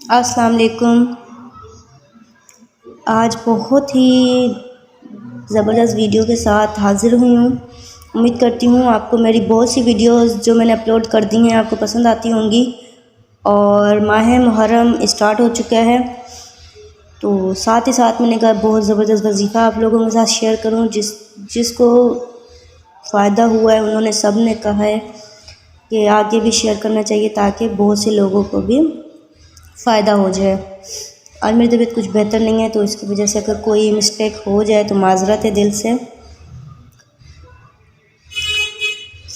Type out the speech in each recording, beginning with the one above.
السلام علیکم۔ آج بہت ہی زبردست ویڈیو کے ساتھ حاضر ہوئی ہوں۔ امید کرتی ہوں آپ کو میری بہت سی ویڈیوز جو میں نے اپلوڈ کر دی ہیں آپ کو پسند آتی ہوں گی، اور ماہ محرم اسٹارٹ ہو چکا ہے، تو ساتھ ہی ساتھ میں نے کہا بہت زبردست وظیفہ آپ لوگوں کے ساتھ شیئر کروں۔ جس کو فائدہ ہوا ہے انہوں نے سب نے کہا ہے کہ آگے بھی شیئر کرنا چاہیے تاکہ بہت سے لوگوں کو بھی فائدہ ہو جائے۔ اور میری طبیعت کچھ بہتر نہیں ہے، تو اس کی وجہ سے اگر کوئی مسٹیک ہو جائے تو معذرت ہے دل سے۔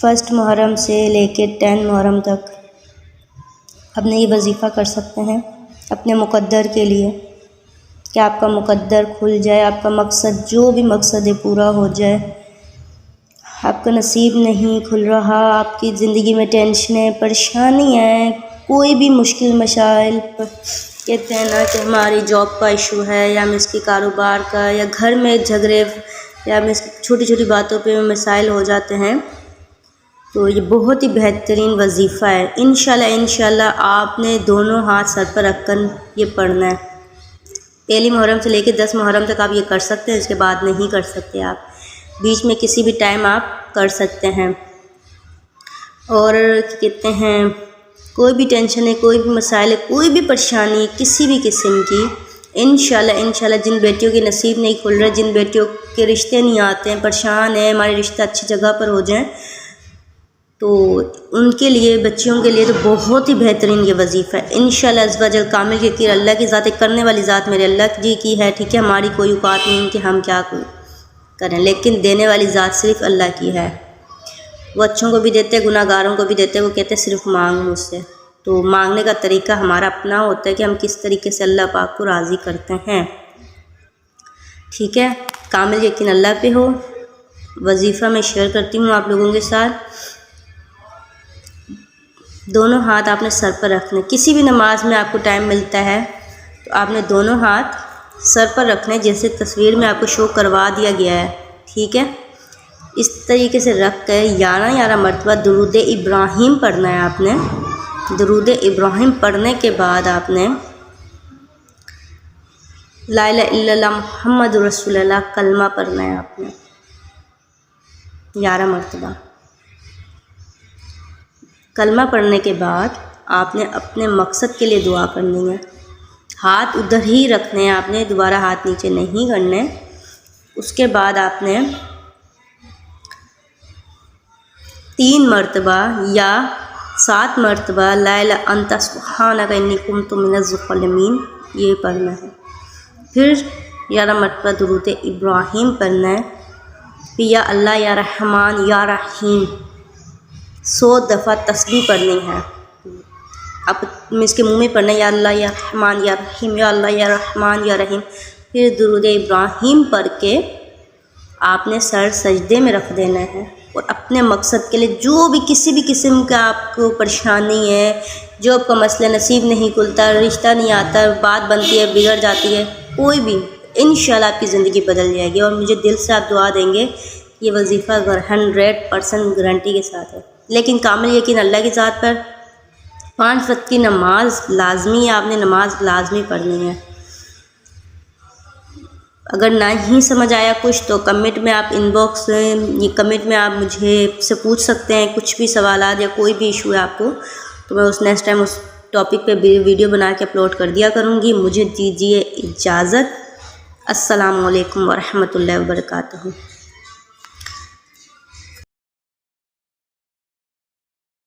1 محرم سے لے کے 10 محرم تک اپنے یہ وظیفہ کر سکتے ہیں اپنے مقدر کے لیے، کہ آپ کا مقدر کھل جائے، آپ کا مقصد جو بھی مقصد ہے پورا ہو جائے۔ آپ کا نصیب نہیں کھل رہا، آپ کی زندگی میں ٹینشنیں، پریشانی ہیں، کوئی بھی مشکل مسائل، کہتے ہیں نا کہ ہماری جاب کا ایشو ہے، یا ہم اس کے کاروبار کا، یا گھر میں جھگڑے، یا ہم اس کی چھوٹی چھوٹی باتوں پہ مسائل ہو جاتے ہیں، تو یہ بہت ہی بہترین وظیفہ ہے۔ انشاءاللہ آپ نے دونوں ہاتھ سر پر رکھ کر یہ پڑھنا ہے۔ 1 محرم سے لے کے 10 محرم تک آپ یہ کر سکتے ہیں، اس کے بعد نہیں کر سکتے آپ، بیچ میں کسی بھی ٹائم آپ کر سکتے ہیں۔ اور کہتے ہیں کوئی بھی ٹینشن ہے، کوئی بھی مسائل ہے، کوئی بھی پریشانی کسی بھی قسم کی، انشاءاللہ جن بیٹیوں کے نصیب نہیں کھل رہے، جن بیٹیوں کے رشتے نہیں آتے ہیں، پریشان ہیں ہمارے رشتہ اچھی جگہ پر ہو جائیں، تو ان کے لیے، بچیوں کے لیے تو بہت ہی بہترین یہ وظیفہ ہے۔ انشاءاللہ عز و جل کامل یقین اللہ کی ذات، کرنے والی ذات میرے اللہ جی کی ہے، ٹھیک ہے، ہماری کوئی اوقات نہیں کہ ہم کیا کریں، لیکن دینے والی ذات صرف اللہ کی ہے۔ وہ اچھوں کو بھی دیتے، گناہ گاروں کو بھی دیتے، وہ کہتے صرف مانگ مجھ سے۔ تو مانگنے کا طریقہ ہمارا اپنا ہوتا ہے کہ ہم کس طریقے سے اللہ پاک کو راضی کرتے ہیں، ٹھیک ہے۔ کامل یقین اللہ پہ ہو۔ وظیفہ میں شیئر کرتی ہوں آپ لوگوں کے ساتھ۔ دونوں ہاتھ آپ نے سر پر رکھنے، کسی بھی نماز میں آپ کو ٹائم ملتا ہے تو آپ نے دونوں ہاتھ سر پر رکھنے، جیسے تصویر میں آپ کو شو کروا دیا گیا ہے، ٹھیک ہے۔ اس طریقے سے رکھ کر 11 مرتبہ درود ابراہیم پڑھنا ہے آپ نے۔ درود ابراہیم پڑھنے کے بعد آپ نے لا الہ الا اللہ محمد رسول اللہ کلمہ پڑھنا ہے آپ نے 11 مرتبہ۔ کلمہ پڑھنے کے بعد آپ نے اپنے مقصد کے لیے دعا کرنی ہے۔ ہاتھ ادھر ہی رکھنے ہیں آپ نے، دوبارہ ہاتھ نیچے نہیں کرنے۔ اس کے بعد آپ نے 3 مرتبہ یا 7 مرتبہ لا الہ انت سبحانک انی کنت من الظالمین یہ پڑھنا ہے۔ پھر 11 مرتبہ درود ابراہیم پڑھنا ہے۔ پھر یا اللہ یا رحمان یا رحیم 100 دفعہ تسبیح پڑھنی ہے۔ آپ اس کے منہ میں پڑھنا ہے، یا اللہ یا رحمان یا رحیم، یا اللہ یا رحمان یا رحیم۔ پھر درود ابراہیم پڑھ کے آپ نے سر سجدے میں رکھ دینا ہے، اور اپنے مقصد کے لیے جو بھی کسی بھی قسم کا آپ کو پریشانی ہے، جو آپ کا مسئلہ نصیب نہیں کھلتا، رشتہ نہیں آتا، بات بنتی ہے بگڑ جاتی ہے، کوئی بھی، انشاءاللہ آپ کی زندگی بدل جائے گی، اور مجھے دل سے آپ دعا دیں گے۔ یہ وظیفہ 100% گارنٹی کے ساتھ ہے، لیکن کامل یقین اللہ کی ذات پر 5 وقت کی نماز لازمی ہے، آپ نے نماز لازمی پڑھنی ہے۔ اگر نہیں سمجھ آیا کچھ تو کمنٹ میں آپ کمنٹ میں آپ مجھے سے پوچھ سکتے ہیں، کچھ بھی سوالات یا کوئی بھی ایشو ہے آپ کو، تو میں نیکسٹ ٹائم اس ٹاپک پہ ویڈیو بنا کے اپلوڈ کر دیا کروں گی۔ مجھے دیجیے اجازت۔ السلام علیکم ورحمۃ اللہ وبرکاتہ۔